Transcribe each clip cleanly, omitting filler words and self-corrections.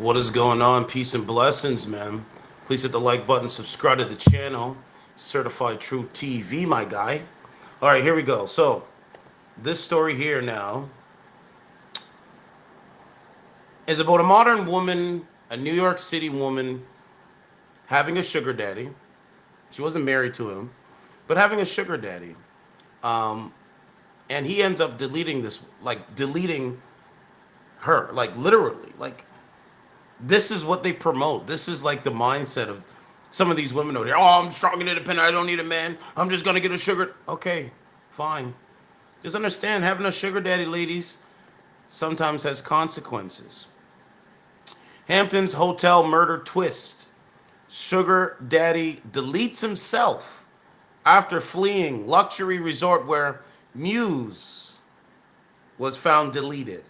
What is going on? Peace and blessings, man. Please hit the like button, subscribe to the channel. Certified True TV, my guy. All right, here we go. So, this story here now is about a modern woman, a New York City woman, having a sugar daddy. She wasn't married to him, but having a sugar daddy. And he ends up deleting this, like deleting her, like literally. Like, this is what they promote. This is like the mindset of some of these women out here. Oh, I'm strong and independent. I don't need a man. I'm just gonna get a sugar. Okay, fine. Just understand, having a sugar daddy, ladies, sometimes has consequences. Hamptons hotel murder twist. Sugar daddy deletes himself after fleeing luxury resort where Muse was found deleted.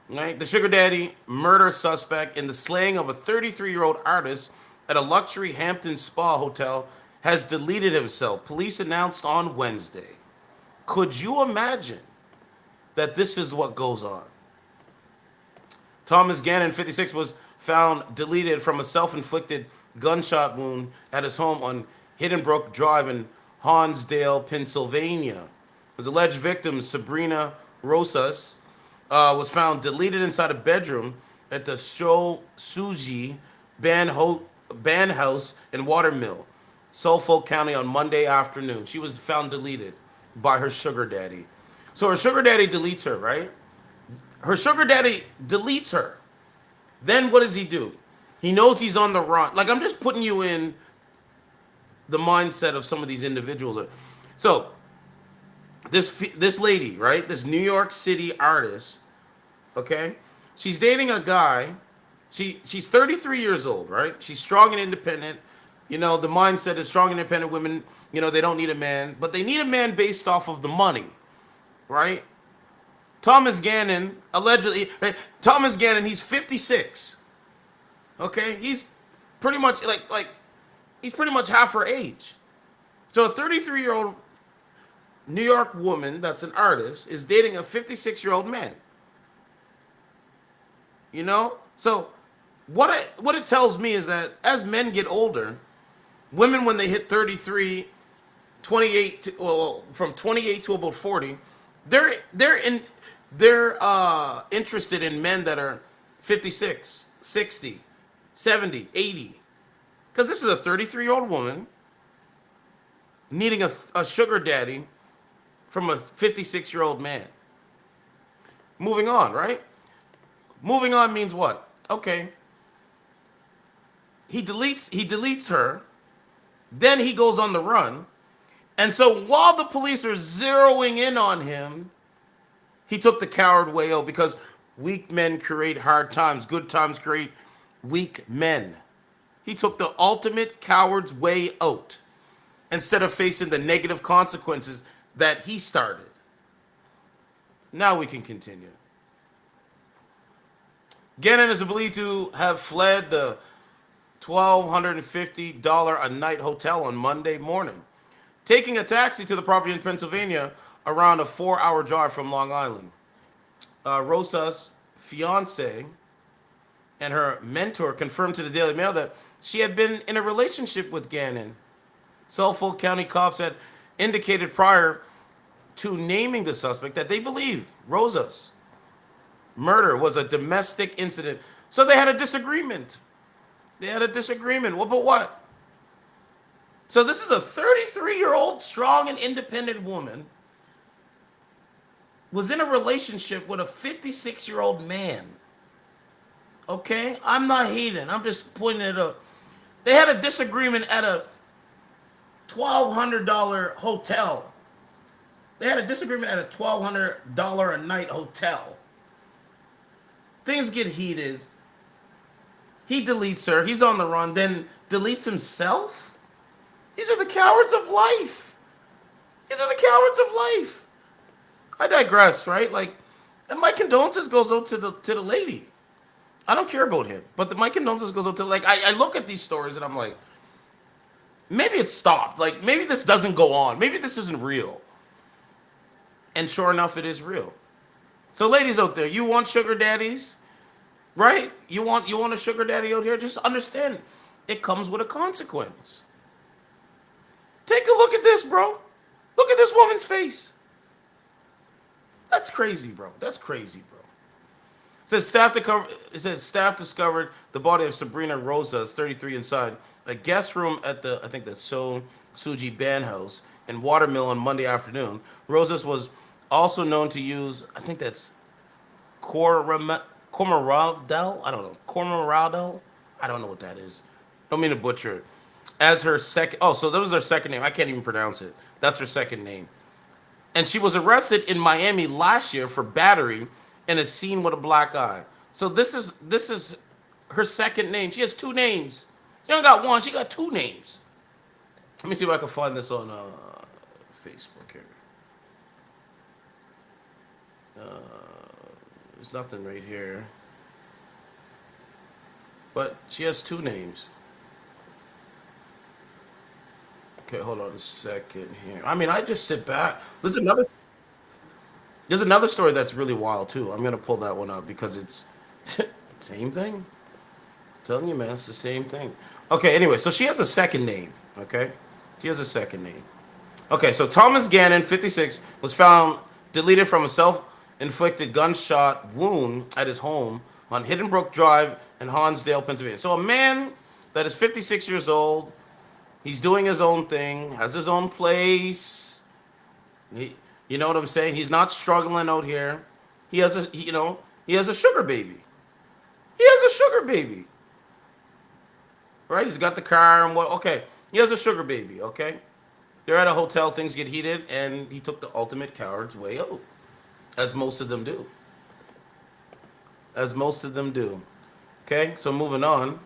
Right? The sugar daddy murder suspect in the slaying of a 33-year-old artist at a luxury Hampton spa hotel has deleted himself, police announced on Wednesday. Could you imagine that this is what goes on? Thomas Gannon, 56, was found deleted from a self-inflicted gunshot wound at his home on Hidden Brook Drive in Hansdale, Pennsylvania. His alleged victim, Sabina Rosas, was found deleted inside a bedroom at the Sho Suji band house in Watermill, Suffolk County on Monday afternoon. She was found deleted by her sugar daddy. So her sugar daddy deletes her, right? Her sugar daddy deletes her. Then what does he do? He knows he's on the run. Like, I'm just putting you in the mindset of some of these individuals. So this lady, right? This New York City artist, okay? She's dating a guy. She's 33 years old, right? She's strong and independent. You know, the mindset is strong and independent women, you know, they don't need a man, but they need a man based off of the money, right? Thomas Gannon, allegedly, Thomas Gannon, he's 56. Okay? He's pretty much like he's pretty much half her age. So a 33-year-old New York woman that's an artist is dating a 56-year-old man. You know? So what it tells me is that as men get older, women when they hit 33, 28 to, well, from 28 to about 40, they're interested in men that are 56, 60, 70, 80. Because this is a 33-year-old woman needing a sugar daddy from a 56-year-old man. Moving on, right? Moving on means what? Okay. He deletes her, then he goes on the run. And so while the police are zeroing in on him, he took the coward way out because weak men create hard times. Good times create weak men. He took the ultimate coward's way out instead of facing the negative consequences that he started. Now we can continue. Gannon is believed to have fled the $1,250 a night hotel on Monday morning, taking a taxi to the property in Pennsylvania around a 4-hour drive from Long Island. Rosas' fiance and her mentor confirmed to the Daily Mail that she had been in a relationship with Gannon. Suffolk County cops had indicated prior to naming the suspect that they believe Rosas' murder was a domestic incident. So they had a disagreement. Well, but what? So this is a 33-year-old strong and independent woman was in a relationship with a 56-year-old man. Okay? I'm not hating. I'm just pointing it out. They had a disagreement at a $1,200 hotel. They had a disagreement at a $1,200 a night hotel. Things get heated. He deletes her. He's on the run. Then deletes himself? These are the cowards of life. I digress, right? Like, and my condolences goes out to the lady. I don't care about him, but my condolences goes out to, like, I look at these stories and I'm like, maybe it stopped. Like, maybe this doesn't go on. Maybe this isn't real. And sure enough, it is real. So ladies out there, you want sugar daddies? right? You want a sugar daddy out here? Just understand, it comes with a consequence. Take a look at this, bro. Look at this woman's face. That's crazy, bro. That's crazy, bro. It says staff discovered the body of Sabrina Rosas, 33, inside a guest room at the I think that's Suji Band House in Watermill on Monday afternoon. Rosas was also known to use I think that's Cormoradel. I don't know Cormoradel. I don't know what that is. Don't mean to butcher it. As her second. Oh, so that was her second name. I can't even pronounce it. That's her second name. And she was arrested in Miami last year for battery in a scene with a black eye. So this is her second name. She has two names. She don't got one. She got two names. Let me see if I can find this on Facebook here. There's nothing right here. But she has two names. Okay, hold on a second here. I mean, I just sit back. There's another story that's really wild too. I'm gonna pull that one up because it's same thing. I'm telling you, man, it's the same thing. Okay, anyway, so she has a second name. Okay, she has a second name. Okay, so Thomas Gannon, 56, was found deleted from a self-inflicted gunshot wound at his home on Hidden Brook Drive in Hansdale, Pennsylvania. So a man that is 56 years old, he's doing his own thing, has his own place. He, you know what I'm saying? He's not struggling out here. He has a sugar baby. He has a sugar baby, right? He's got the car and what? Okay, he has a sugar baby. Okay, they're at a hotel. Things get heated, and he took the ultimate coward's way out, as most of them do. As most of them do. Okay, so moving on.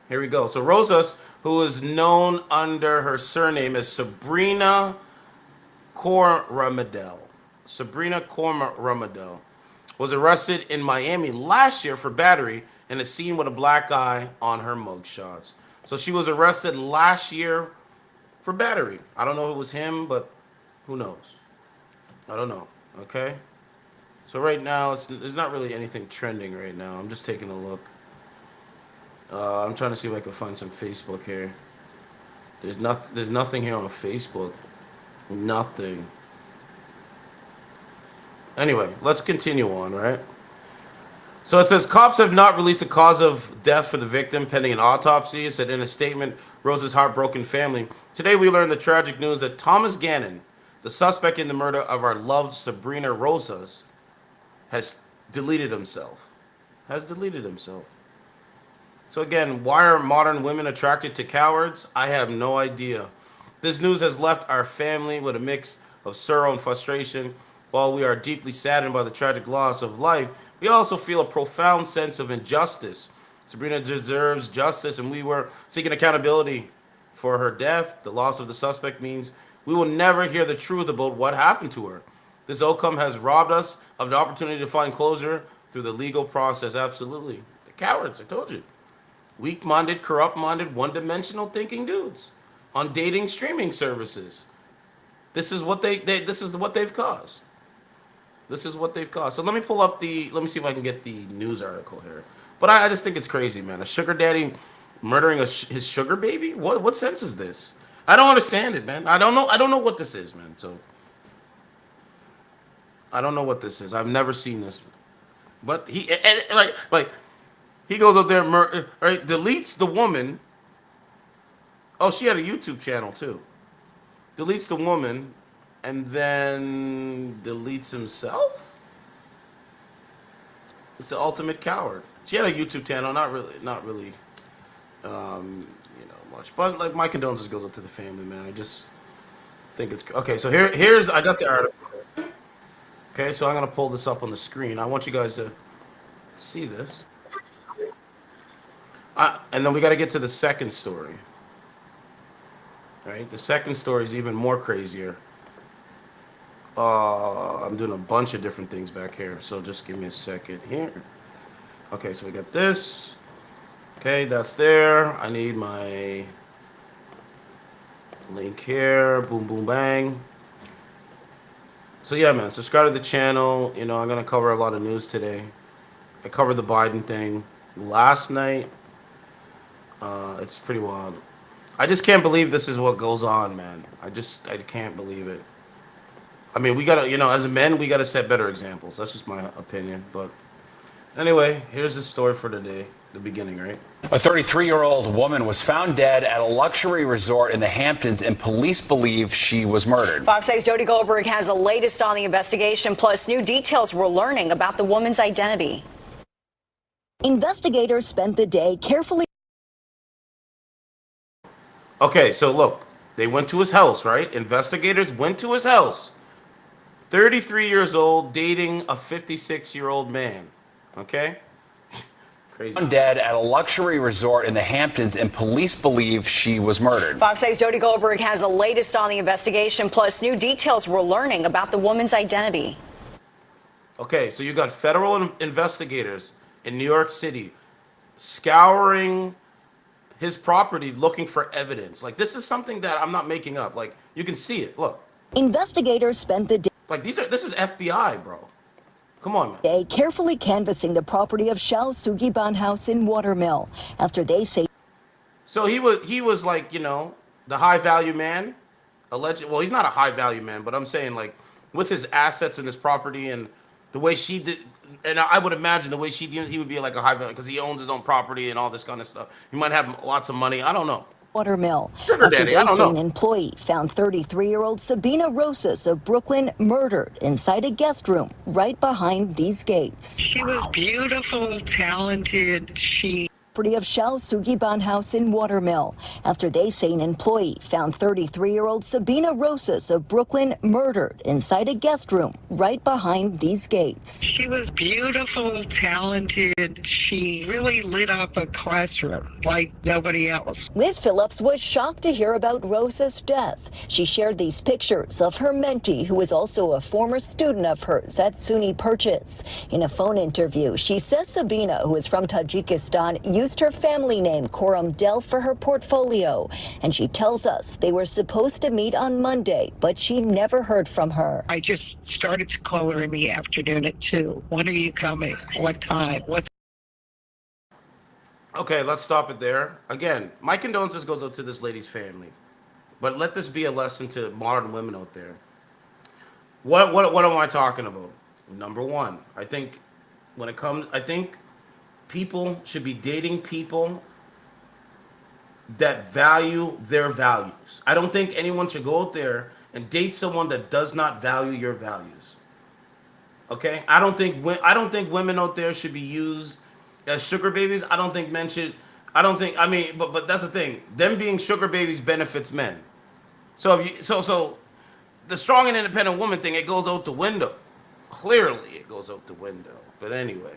Here we go. So Rosas, who is known under her surname as Sabrina Corramadel, was arrested in Miami last year for battery and is seen with a black eye on her mugshots. So she was arrested last year for battery. I don't know if it was him, but who knows? I don't know. Okay. So right now, there's not really anything trending right now. I'm just taking a look. I'm trying to see if I can find some Facebook here. There's nothing here on Facebook. Nothing. Anyway, let's continue on, right? So it says cops have not released a cause of death for the victim pending an autopsy. It said in a statement, Rose's heartbroken family. Today we learned the tragic news that Thomas Gannon, the suspect in the murder of our loved Sabrina Rosas, has deleted himself. Has deleted himself. So again, why are modern women attracted to cowards? I have no idea. This news has left our family with a mix of sorrow and frustration. While we are deeply saddened by the tragic loss of life, we also feel a profound sense of injustice. Sabrina deserves justice, and we were seeking accountability for her death. The loss of the suspect means we will never hear the truth about what happened to her. This outcome has robbed us of the opportunity to find closure through the legal process. Absolutely. The cowards, I told you. Weak-minded, corrupt-minded, one-dimensional thinking dudes on dating streaming services. This is what this is what they've caused. This is what they've caused. So let me pull up let me see if I can get the news article here. But I just think it's crazy, man. A sugar daddy murdering his sugar baby? What sense is this? I don't understand it, man. I don't know what this is, man. So I don't know what this is. I've never seen this. But like he goes up there, right? Deletes the woman. Oh, she had a YouTube channel too. Deletes the woman, and then deletes himself. It's the ultimate coward. She had a YouTube channel, not really, much. But like, my condolences goes up to the family, man. I just think it's okay. So here's I got the article. Okay, so I'm gonna pull this up on the screen. I want you guys to see this. And then we got to get to the second story. Right? The second story is even more crazier. I'm doing a bunch of different things back here, so just give me a second here. Okay, so we got this. Okay, that's there. I need my link here. Boom, boom, bang. So yeah, man, subscribe to the channel. I'm gonna cover a lot of news today. I covered the Biden thing last night. It's pretty wild. I just can't believe this is what goes on, man. I can't believe it. I mean, we gotta, as a men, we gotta set better examples. That's just my opinion. But anyway, here's the story for today. The beginning, right? A 33-year-old woman was found dead at a luxury resort in the Hamptons, and police believe she was murdered. Fox 8's Jody Goldberg has the latest on the investigation, plus new details we're learning about the woman's identity. Investigators spent the day carefully. Okay, so look, they went to his house, right? Investigators went to his house. 33 years old, dating a 56-year-old man. Okay? Crazy. Found dead at a luxury resort in the Hamptons, and police believe she was murdered. Fox 8's Jody Goldberg has the latest on the investigation, plus new details we're learning about the woman's identity. Okay, so you got federal investigators in New York City scouring his property looking for evidence. Like, this is something that I'm not making up. Like, you can see it. Look. Investigators spent the day. Like, this is FBI, bro. Come on, man. They carefully canvassing the property of Shao Sugiban House in Watermill after they say. So he was like, the high value man, alleged. Well, he's not a high value man, but I'm saying, like, with his assets and his property and the way she did, and I would imagine the way she did, he would be like a high value because he owns his own property and all this kind of stuff. He might have lots of money. I don't know. Watermill. Sugar daddy, I don't know. An employee found 33-year-old Sabina Rosas of Brooklyn murdered inside a guest room right behind these gates. She was beautiful, talented. She Of Shao Sugiban House in Watermill after they say an employee found 33-year-old Sabina Rosas of Brooklyn murdered inside a guest room right behind these gates. She was beautiful, talented. She really lit up a classroom like nobody else. Liz Phillips was shocked to hear about Rosas' death. She shared these pictures of her mentee, who is also a former student of hers at SUNY Purchase. In a phone interview, she says Sabina, who is from Tajikistan, used her family name Koram Del for her portfolio, and she tells us they were supposed to meet on Monday, but she never heard from her. I just started to call her in the afternoon at 2. When are you coming? What time? Okay, let's stop it there. Again, my condolences goes out to this lady's family, but let this be a lesson to modern women out there. What am I talking about? Number one, I think people should be dating people that value their values. I don't think anyone should go out there and date someone that does not value your values. Okay? I don't think women out there should be used as sugar babies. I mean, but that's the thing. Them being sugar babies benefits men. So the strong and independent woman thing, it goes out the window. Clearly it goes out the window. But anyway.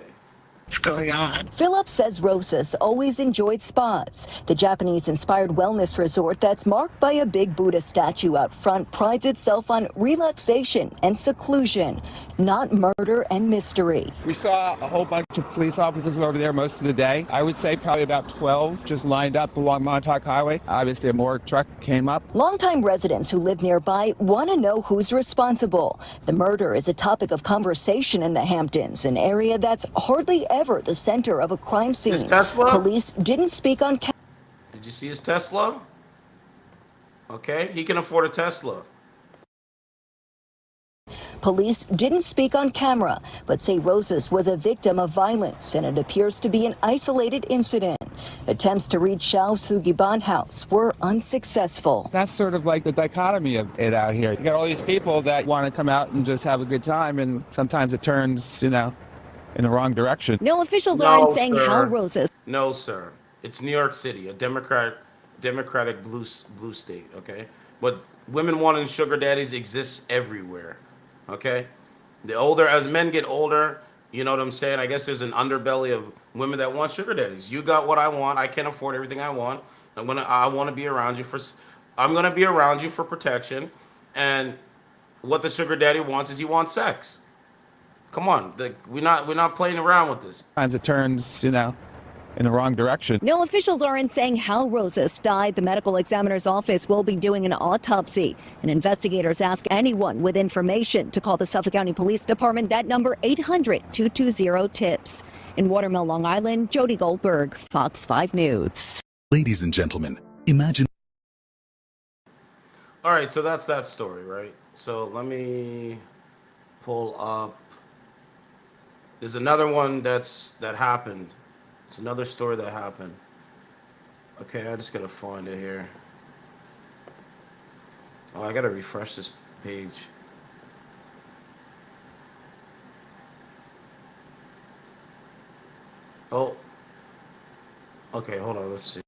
What's going on? Phillips says Rosas always enjoyed spas. The Japanese-inspired wellness resort that's marked by a big Buddha statue out front prides itself on relaxation and seclusion, not murder and mystery. We saw a whole bunch of police officers over there most of the day. I would say probably about 12 just lined up along Montauk Highway. Obviously, a morgue truck came up. Longtime residents who live nearby want to know who's responsible. The murder is a topic of conversation in the Hamptons, an area that's hardly ever the center of a crime scene. His Tesla? Police didn't speak on. Did you see his Tesla? Okay, he can afford a Tesla. Police didn't speak on camera, but say Rosas was a victim of violence, and it appears to be an isolated incident. Attempts to reach Shao Sugiban House were unsuccessful. That's sort of like the dichotomy of it out here. You got all these people that want to come out and just have a good time, and sometimes it turns, in the wrong direction. No officials aren't saying how Rosas. No, sir. It's New York City, a democratic blue state, okay? But women wanting sugar daddies exists everywhere, okay? As men get older, you know what I'm saying? I guess there's an underbelly of women that want sugar daddies. You got what I want. I can't afford everything I want. I want to be around you I'm going to be around you for protection. And what the sugar daddy wants is he wants sex. Come on, we're not playing around with this. Sometimes it turns, in the wrong direction. No officials aren't saying how Rosas died. The medical examiner's office will be doing an autopsy, and investigators ask anyone with information to call the Suffolk County Police Department. That number 800-220-TIPS. In Watermill, Long Island, Jody Goldberg, Fox 5 News. Ladies and gentlemen, imagine. All right, so that's that story, right? So let me pull up. There's another one that happened. It's another story that happened. Okay, I just gotta find it here. Oh, I gotta refresh this page. Oh. Okay, hold on, let's see.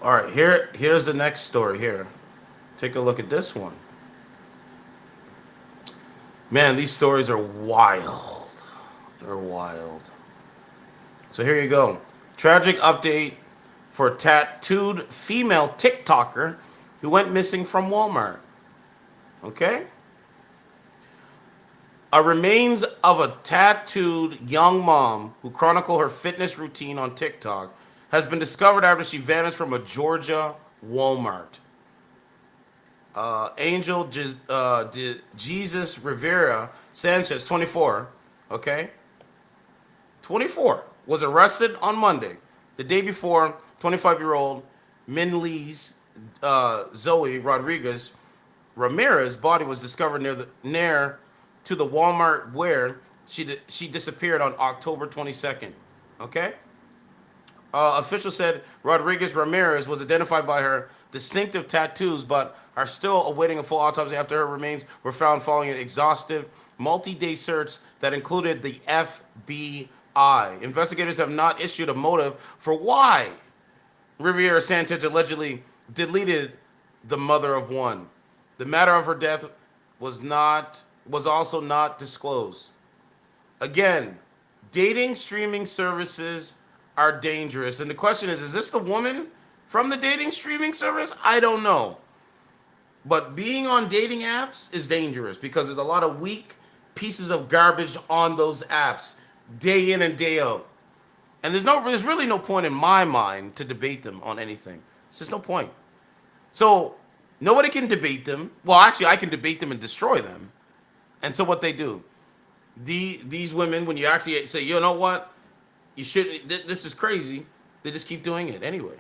All right, here's the next story here. Take a look at this one. Man, these stories are wild. They're wild. So here you go. Tragic update for tattooed female TikToker who went missing from Walmart. Okay? Remains of a tattooed young mom who chronicled her fitness routine on TikTok has been discovered after she vanished from a Georgia Walmart. Angel Jesus Rivera Sanchez, 24, okay? 24, was arrested on Monday. The day before, 25-year-old Minlee's Zoe Rodriguez Ramirez's body was discovered near to the Walmart where she disappeared on October 22nd, okay? Officials said Rodriguez Ramirez was identified by her distinctive tattoos, but are still awaiting a full autopsy after her remains were found following an exhaustive, multi-day search that included the FBI. Investigators have not issued a motive for why Rivera Sanchez allegedly deleted the mother of one. The matter of her death was also not disclosed. Again, dating streaming services are dangerous. And the question is this the woman from the dating streaming service? I don't know. But being on dating apps is dangerous because there's a lot of weak pieces of garbage on those apps day in and day out. And there's really no point in my mind to debate them on anything. There's just no point. So nobody can debate them. Well, actually, I can debate them and destroy them. And so what they do, these women, when you actually say, you know what, you should, this is crazy, they just keep doing it anyway.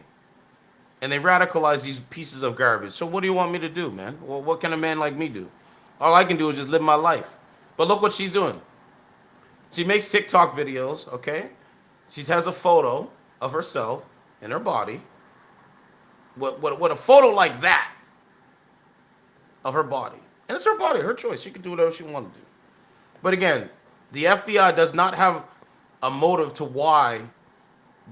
And they radicalize these pieces of garbage. So what do you want me to do, man? Well, what can a man like me do? All I can do is just live my life. But look what she's doing. She makes TikTok videos, okay? She has a photo of herself and her body. What a photo like that of her body. And it's her body, her choice. She can do whatever she wants to do. But again, the FBI does not have a motive to why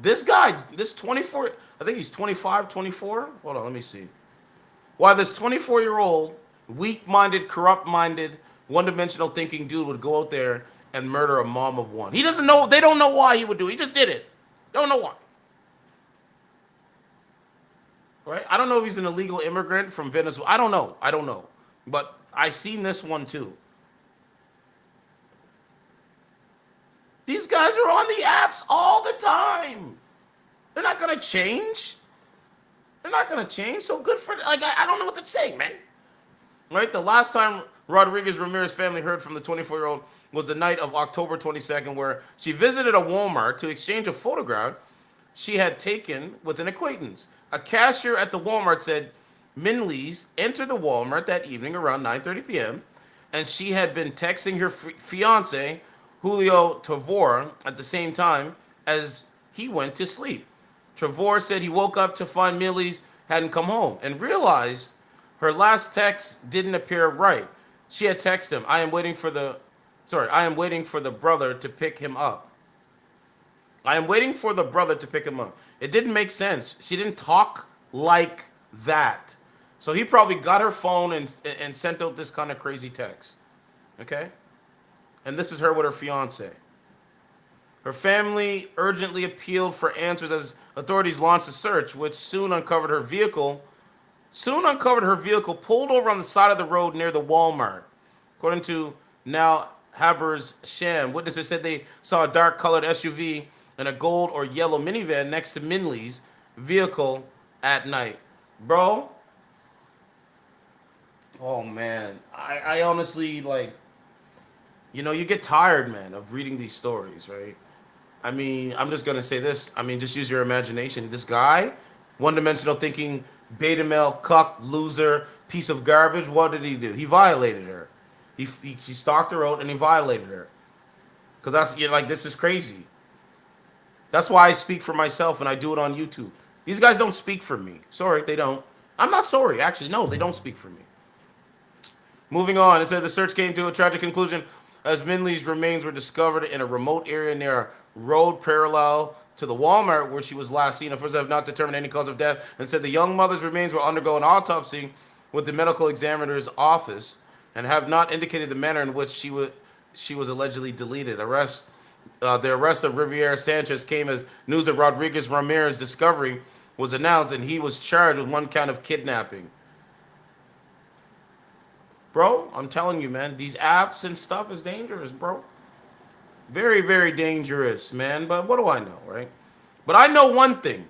this guy, this 24, I think he's 25, 24. Hold on, let me see. Why this 24-year-old, weak-minded, corrupt-minded, one-dimensional thinking dude would go out there and murder a mom of one. He doesn't know, they don't know why he would do it. He just did it. Don't know why. Right? I don't know if he's an illegal immigrant from Venezuela. I don't know. But I seen this one too. These guys are on the apps all the time. They're not gonna change. So good for, like, I don't know what to say, man. Right? The last time Rodriguez Ramirez family heard from the 24-year-old was the night of October 22nd, where she visited a Walmart to exchange a photograph she had taken with an acquaintance. A cashier at the Walmart said Minlee's entered the Walmart that evening around 9:30 p.m. and she had been texting her fiance, Julio Tavor, at the same time as he went to sleep. Tavor said he woke up to find Minlee's hadn't come home and realized her last text didn't appear right. She had texted him, I am waiting for the brother to pick him up. I am waiting for the brother to pick him up. It didn't make sense. She didn't talk like that. So he probably got her phone and sent out this kind of crazy text. Okay? And this is her with her fiance. Her family urgently appealed for answers as authorities launched a search, which soon uncovered her vehicle pulled over on the side of the road near the Walmart. According to now Haber's Sham, witnesses said they saw a dark-colored SUV and a gold or yellow minivan next to Minley's vehicle at night. Bro, oh man, I honestly, like, you get tired, man, of reading these stories, right? I mean, I'm just gonna say this. I mean, just use your imagination. This guy, one-dimensional thinking, beta male, cuck, loser, piece of garbage. What did he do? He violated her. She stalked her out and he violated her. Cause that's like, this is crazy. That's why I speak for myself and I do it on YouTube. These guys don't speak for me. Sorry, they don't. I'm not sorry. Actually, no, they don't speak for me. Moving on, it said the search came to a tragic conclusion as Minley's remains were discovered in a remote area near a road parallel to the Walmart where she was last seen. Officials have not determined any cause of death and said the young mother's remains will undergo an autopsy with the medical examiner's office and have not indicated the manner in which she was allegedly deleted. The arrest of Riviera Sanchez came as news of Rodriguez Ramirez's discovery was announced, and he was charged with 1 count of kidnapping. Bro, I'm telling you, man, these apps and stuff is dangerous, bro. Very, very dangerous, man. But what do I know, right? But I know one thing.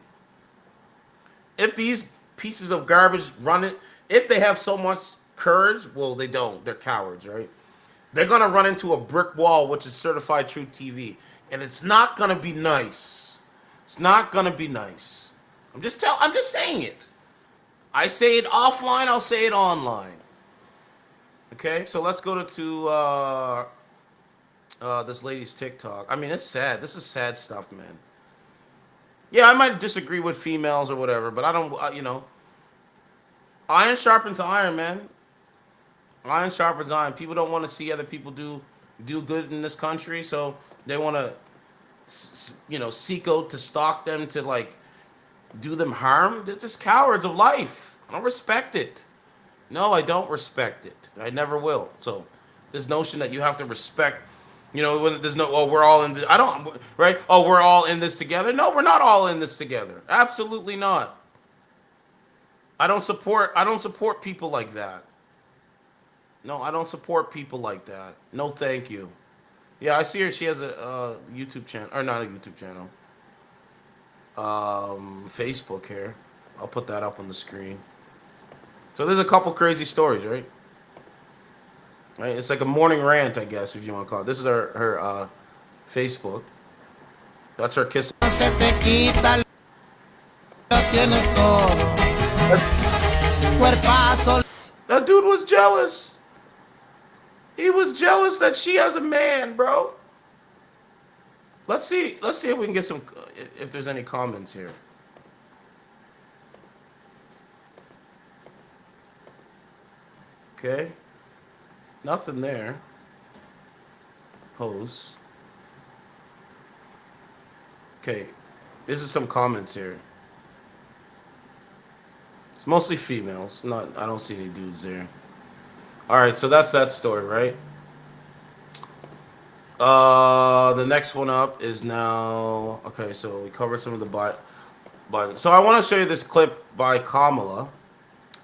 If these pieces of garbage run it, if they have so much courage, well, they don't. They're cowards, right? They're going to run into a brick wall, which is certified true TV. And it's not going to be nice. It's not going to be nice. I'm just saying it. I say it offline, I'll say it online. Okay, so let's go to this lady's TikTok. I mean, it's sad. This is sad stuff, man. Yeah, I might disagree with females or whatever, but I don't, iron sharpens iron, man. Iron sharpens iron. People don't want to see other people do good in this country, so they want to, seek out to stalk them, to, like, do them harm. They're just cowards of life. I don't respect it. No, I don't respect it. I never will. So this notion that you have to respect, when there's no, oh, we're all in this, I don't, right? Oh, we're all in this together. No, we're not all in this together. Absolutely not. I don't support people like that. No, I don't support people like that. No, thank you. Yeah, I see her. She has a YouTube channel, or not a YouTube channel. Facebook here. I'll put that up on the screen. So there's a couple crazy stories, right? Right? It's like a morning rant, I guess, if you want to call it. This is her Facebook. That's her kiss. That dude was jealous. He was jealous that she has a man, bro. Let's see if we can get some, if there's any comments here. Okay. Nothing there. Post. Okay. This is some comments here. It's mostly females. I don't see any dudes there. All right, so that's that story, right? The next one up is now, okay, so we covered some of the Biden. So I want to show you this clip by Kamala.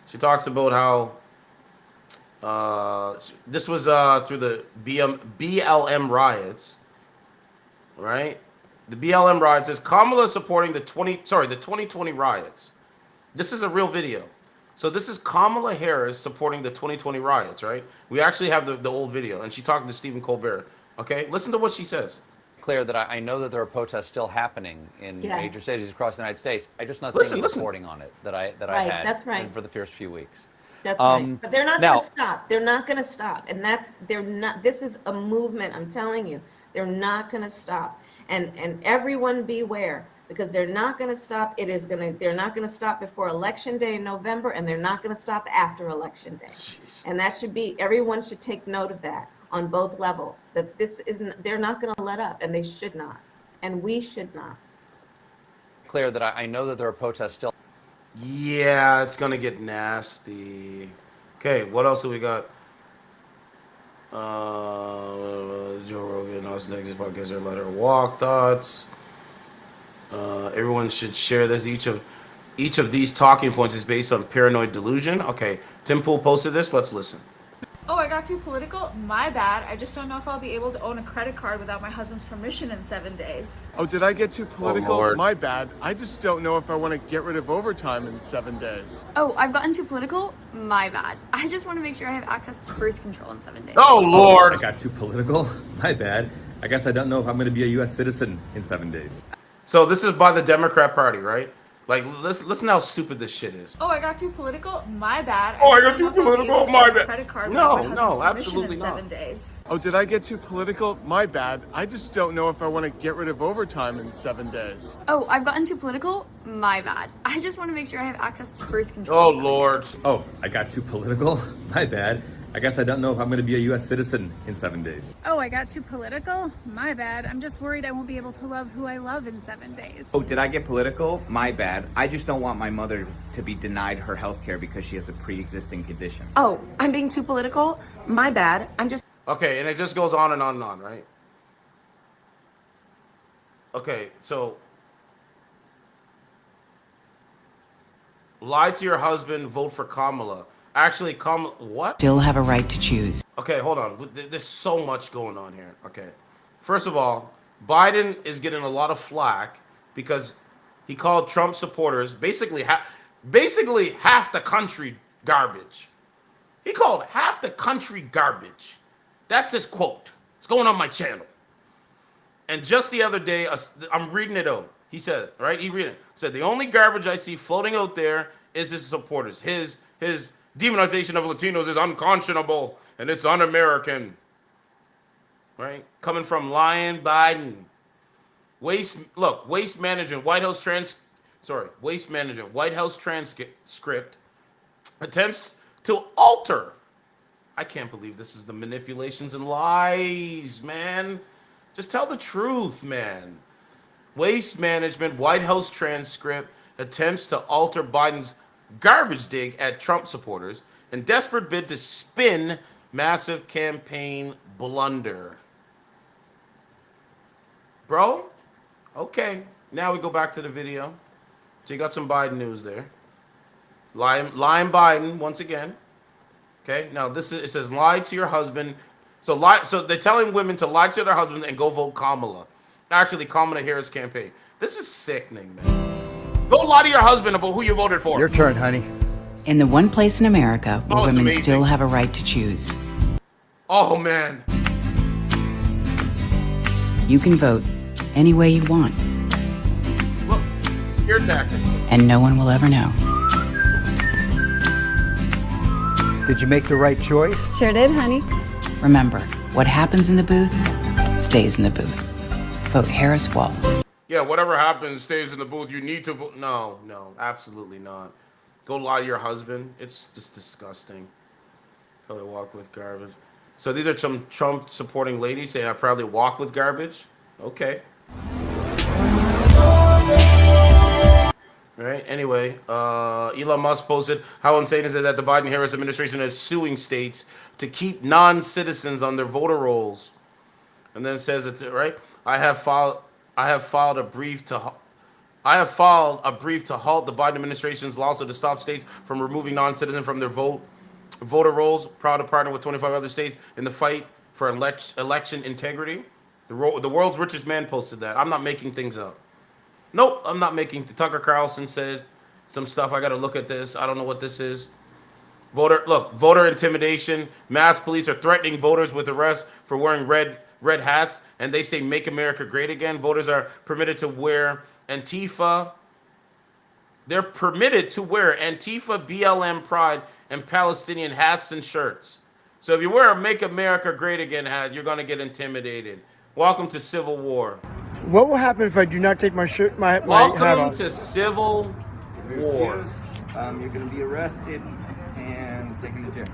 She talks about how this was through the BLM riots, right? The BLM riots is Kamala supporting the 2020 riots. This is a real video. So this is Kamala Harris supporting the 2020 riots, right? We actually have the old video, and she talking to Stephen Colbert. Okay, listen to what she says. Clear that I know that there are protests still happening in major cities across the United States. I just not seeing the reporting on it that I had that's right. for the first few weeks. That's right. But they're not going to stop. They're not going to stop. And they're not, this is a movement, I'm telling you. They're not going to stop. And everyone beware, because they're not going to stop. They're not going to stop before Election Day in November, and they're not going to stop after Election Day. Jeez. And that should be, everyone should take note of that on both levels, that they're not going to let up, and they should not. and we should not. Clear that I know that there are protests still. Yeah, it's gonna get nasty. Okay, what else do we got? Joe Rogan, Austin, Texas podcast, their letter, walk thoughts. Everyone should share this. Each of these talking points is based on paranoid delusion. Okay, Tim Pool posted this. Let's listen. Oh, I got too political? My bad. I just don't know if I'll be able to own a credit card without my husband's permission in 7 days. Oh, did I get too political? Oh, Lord. My bad. I just don't know if I want to get rid of overtime in 7 days. Oh, I've gotten too political? My bad. I just want to make sure I have access to birth control in 7 days. Oh, Lord. I got too political? My bad. I guess I don't know if I'm going to be a U.S. citizen in 7 days. So this is by the Democrat Party, right? Like, listen how stupid this shit is. Oh, I got too political? My bad. Oh, I just got don't too know if I'll be political? able to My own a bad. credit card No, without my no, husband's permission absolutely in not. 7 days. Oh, did I get too political? My bad. I just don't know if I want to get rid of overtime in 7 days. Oh, I've gotten too political? My bad. I just want to make sure I have access to birth control. Oh, in 7 Lord. days. Oh, I got too political? My bad. I guess I don't know if I'm going to be a U.S. citizen in 7 days. Oh, I got too political? My bad. I'm just worried I won't be able to love who I love in 7 days. Oh, did I get political? My bad. I just don't want my mother to be denied her health care because she has a pre-existing condition. Oh, I'm being too political? My bad. I'm just... Okay, and it just goes on and on and on, right? Okay, so lie to your husband, vote for Kamala. Actually, Kamala, what? Still have a right to choose. Okay, hold on. There's so much going on here. Okay. First of all, Biden is getting a lot of flack because he called Trump supporters basically half the country garbage. He called half the country garbage. That's his quote. It's going on my channel. And just the other day, I'm reading it out. He said, right? He read it. Said the only garbage I see floating out there is his supporters. His demonization of Latinos is unconscionable and it's un-American. Right? Coming from Lion Biden. Waste management, White House transcript attempts to alter. I can't believe this is the manipulations and lies, man. Just tell the truth, man. Waste management, White House transcript attempts to alter Biden's garbage dig at Trump supporters in desperate bid to spin massive campaign blunder. Bro, okay. Now we go back to the video. So you got some Biden news there. Lying Biden once again. Okay. Now it says lie to your husband. So they're telling women to lie to their husbands and go vote Kamala. Actually, Kamala Harris campaign. This is sickening, man. Go lie to your husband about who you voted for. Your turn, honey. In the one place in America where it's women amazing. still have a right to choose, Oh man. you can vote any way you want, Look, your tactic. and no one will ever know. Did you make the right choice? Sure did, honey. Remember, what happens in the booth stays in the booth. Vote Harris Walls. Yeah, whatever happens stays in the booth. You need to vote. No, absolutely not. Go lie to your husband. It's just disgusting. Probably walk with garbage. So these are some Trump supporting ladies saying I proudly walk with garbage. Okay. Right. Anyway, Elon Musk posted how insane is it that the Biden-Harris administration is suing states to keep non-citizens on their voter rolls, and then it says it's right. I have filed a brief to halt the Biden administration's lawsuit to stop states from removing non-citizens from their voter rolls. Proud to partner with 25 other states in the fight for election integrity. The world's richest man posted that. I'm not making things up. Nope, I'm not making. Tucker Carlson said some stuff. I got to look at this. I don't know what this is. Voter intimidation. Mass police are threatening voters with arrest for wearing red hats, and they say "Make America Great Again." Voters are permitted to wear Antifa. They're permitted to wear Antifa, BLM Pride, and Palestinian hats and shirts. So if you wear a "Make America Great Again" hat, you're gonna get intimidated. Welcome to civil war. What will happen if I do not take my hat off? Welcome to civil war. You're going to be arrested and taken to jail.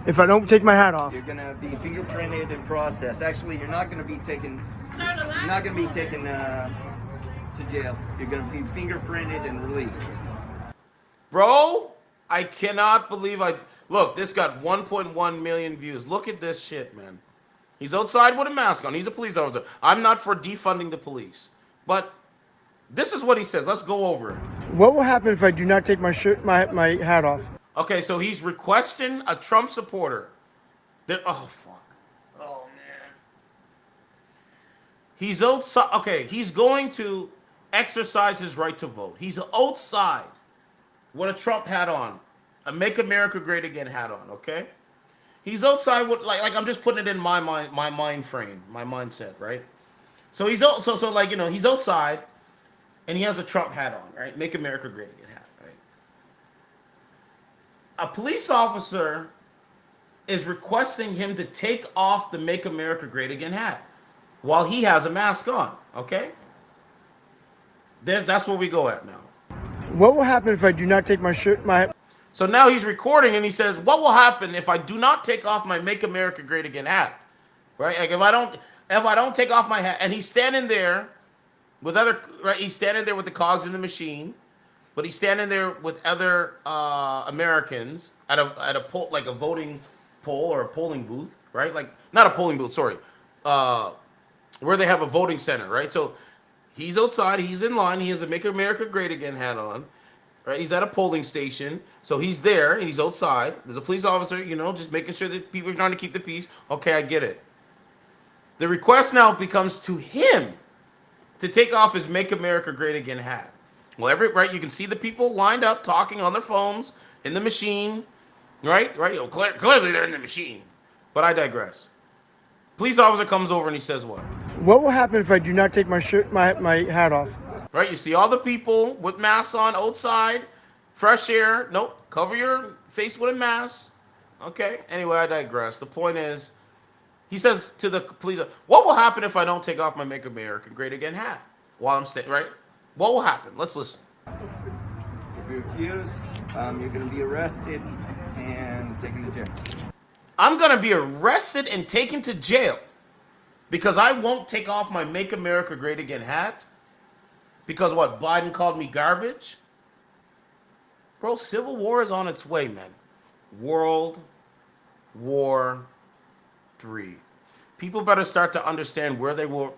If I don't take my hat off? You're going to be fingerprinted and processed. Actually, you're not going to be taken You're not going to be taken to jail. You're going to be fingerprinted and released. Bro, I cannot believe look, this got 1.1 million views. Look at this shit, man. He's outside with a mask on. He's a police officer. I'm not for defunding the police. But this is what he says. Let's go over it. What will happen if I do not take my hat off? Okay, so he's requesting a Trump supporter. Oh, fuck. Oh, man. He's outside. Okay, he's going to exercise his right to vote. He's outside with a Trump hat on. A Make America Great Again hat on, okay? He's outside with, like I'm just putting it in my mind, my mind frame, my mindset, right? So he's he's outside and he has a Trump hat on, right? Make America Great Again hat, right? A police officer is requesting him to take off the Make America Great Again hat while he has a mask on, okay? That's where we go at now. What will happen if I do not take my So now he's recording and he says, what will happen if I do not take off my Make America Great Again hat? Right? Like if I don't take off my hat, and he's standing there with he's standing there with the cogs in the machine, but he's standing there with other Americans at a poll, like a voting poll or a polling booth, right? Like not a polling booth, sorry. Where they have a voting center, right? So he's outside, he's in line, he has a Make America Great Again hat on. Right, he's at a polling station, so he's there and he's outside. There's a police officer, just making sure that people are trying to keep the peace. Okay, I get it. The request now becomes to him to take off his Make America Great Again hat. Well, you can see the people lined up talking on their phones in the machine, right? Clearly they're in the machine. But I digress. Police officer comes over and he says what? What will happen if I do not take my hat off? Right, you see all the people with masks on outside, fresh air. Nope, cover your face with a mask. Okay, anyway, I digress. The point is, he says to the police, what will happen if I don't take off my Make America Great Again hat while I'm staying, right? What will happen? Let's listen. If you refuse, you're going to be arrested and taken to jail. I'm going to be arrested and taken to jail because I won't take off my Make America Great Again hat? Because what, Biden called me garbage? Bro, civil war is on its way, man. World War III. People better start to understand where they were.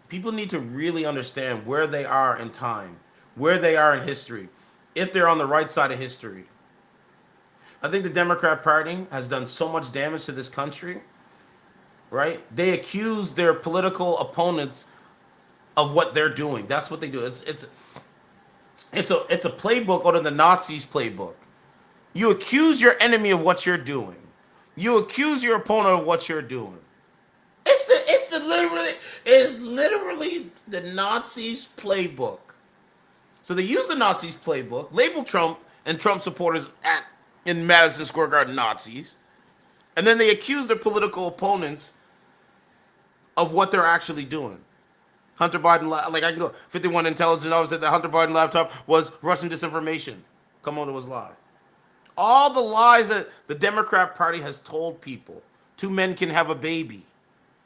People need to really understand where they are in time, where they are in history, if they're on the right side of history. I think the Democrat Party has done so much damage to this country, right? They accuse their political opponents of what they're doing. That's what they do. It's a playbook out of the Nazis' playbook. You accuse your enemy of what you're doing. You accuse your opponent of what you're doing. It's literally the Nazis' playbook. So they use the Nazis' playbook, label Trump and Trump supporters in Madison Square Garden Nazis, and then they accuse their political opponents of what they're actually doing. Hunter Biden, like I can go, 51 intelligence officer said that Hunter Biden laptop was Russian disinformation. Come on, it was a lie. All the lies that the Democrat Party has told people. 2 men can have a baby.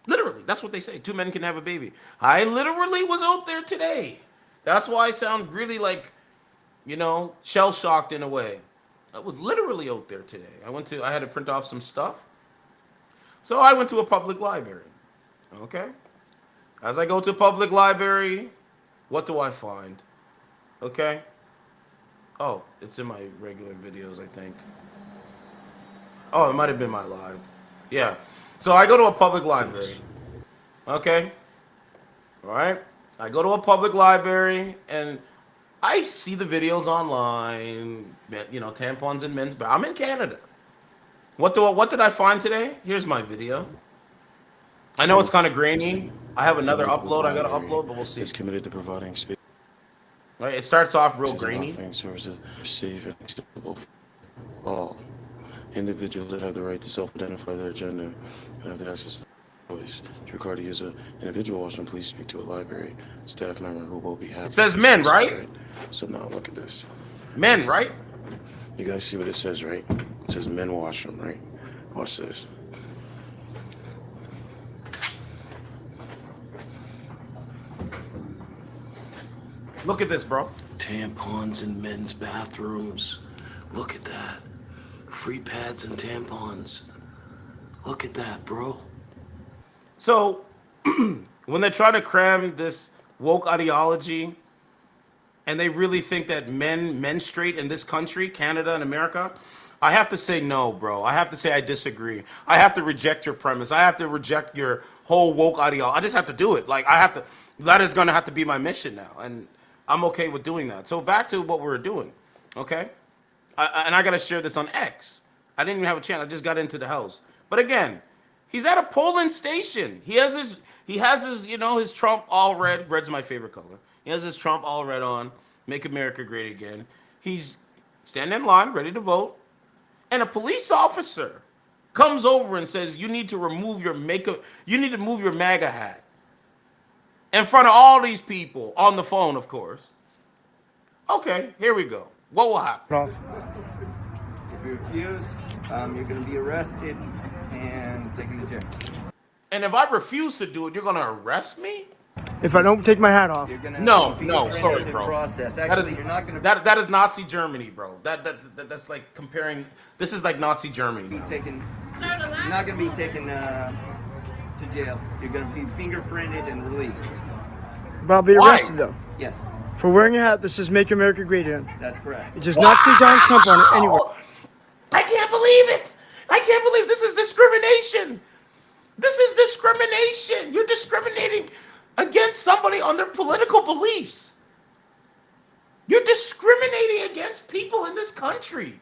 Literally, that's what they say. 2 men can have a baby. I literally was out there today. That's why I sound really like, shell-shocked in a way. I was literally out there today. I had to print off some stuff. So I went to a public library. Okay? As I go to a public library, what do I find? Okay? Oh, it's in my regular videos, I think. Oh, it might have been my live. Yeah. So I go to a public library. Okay? All right? I go to a public library, and I see the videos online, tampons in men's bathroom. I'm in Canada. What did I find today? Here's my video. I know it's kind of grainy. I have another upload I got to upload, but we'll see. Is committed to providing space. Right, it starts off real grainy. Services safe and acceptable for all individuals that have the right to self-identify their gender and have the access to voice. If you're required to use an individual washroom, please speak to a library staff member who will be happy. It says men, right? So now look at this. Men, right? You guys see what it says, right? It says men washroom, right? Watch this. Look at this, bro. Tampons in men's bathrooms. Look at that. Free pads and tampons. Look at that, bro. So, when they try to cram this woke ideology, and they really think that men menstruate in this country, Canada and America, I have to say no, bro. I have to say I disagree. I have to reject your premise. I have to reject your whole woke ideology. I just have to do it. Like, I have to, that is going to have to be my mission now. And I'm okay with doing that. So back to what we were doing, okay? And I got to share this on X. I didn't even have a chance. I just got into the house. But again, he's at a polling station. He has his, you know, his Trump all red. Red's my favorite color. He has his Trump all red on. Make America great again. He's standing in line, ready to vote. And a police officer comes over and says, you need to remove your makeup. You need to move your MAGA hat. In front of all these people, on the phone, of course. Okay, here we go. What will happen? If you refuse, you're going to be arrested and taken to jail. And if I refuse to do it, you're going to arrest me? If I don't take my hat off. No, sorry, bro. Process. Actually, Actually, you're not going to that is Nazi Germany, bro. That's like comparing. This is like Nazi Germany. be taken. You're not going to be taken to jail. You're going to be fingerprinted and released. But I'll be arrested though. Yes, For wearing a hat that says "Make America Great Again." that's correct. It does not say Donald Trump on it anywhere. I can't believe it. I can't believe this is discrimination. This is discrimination. You're discriminating against somebody on their political beliefs. You're discriminating against people in this country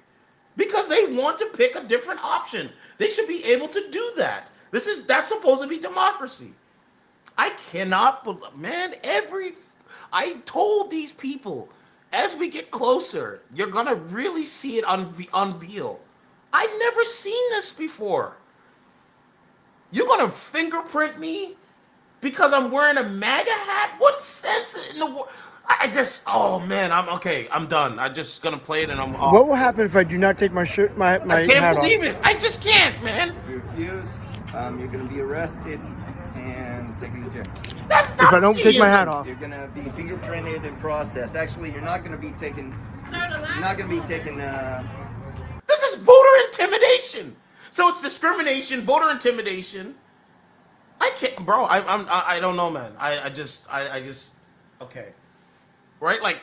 because they want to pick a different option. They should be able to do that. That's supposed to be democracy. I cannot, man, I told these people, as we get closer, you're gonna really see it unveil. I've never seen this before. You're gonna fingerprint me because I'm wearing a MAGA hat? What sense in the world? Oh man, I'm done. I'm just gonna play it and I'm off. What will happen if I do not take my hat off? I can't believe it. I just can't, man. If you refuse, you're going to be arrested and taken to jail. That's not. If I don't take my hat off. You're going to be fingerprinted and processed. Actually, you're not going to be taken. You're not going to be taken. This is voter intimidation. So it's discrimination, voter intimidation. I can't, bro. I don't know, man. I just. Okay. Right, like.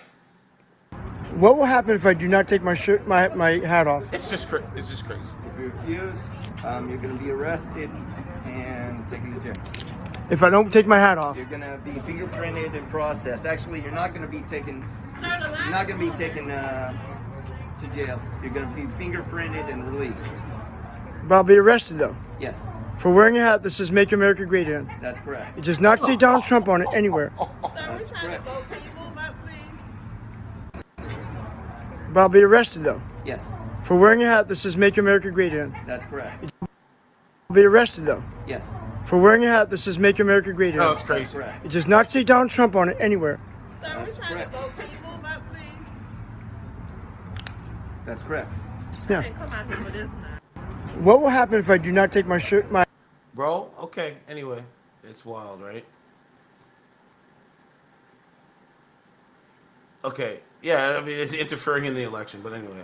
What will happen if I do not take my hat off? It's just crazy. If you refuse, you're going to be arrested and taken to jail. If I don't take my hat off. You're going to be fingerprinted and processed. Actually, you're not going to be taken. You're not going to be taken to jail. You're going to be fingerprinted and released. But I'll be arrested though. Yes, For wearing a hat that says "Make America Great Again." that's correct. It does not say Donald Trump on it anywhere. That's correct. But I'll be arrested though. Yes, For wearing a hat that says "Make America Great Again." that's correct. I'll be arrested though. Yes, For wearing a hat that says "Make America Great Again." No, it's that's crazy. correct. It does not say Donald Trump on it anywhere. That's correct. That's correct. Yeah. What will happen if I do not take my Bro, okay. Anyway, it's wild, right? Okay. Yeah, I mean, it's interfering in the election, but anyway.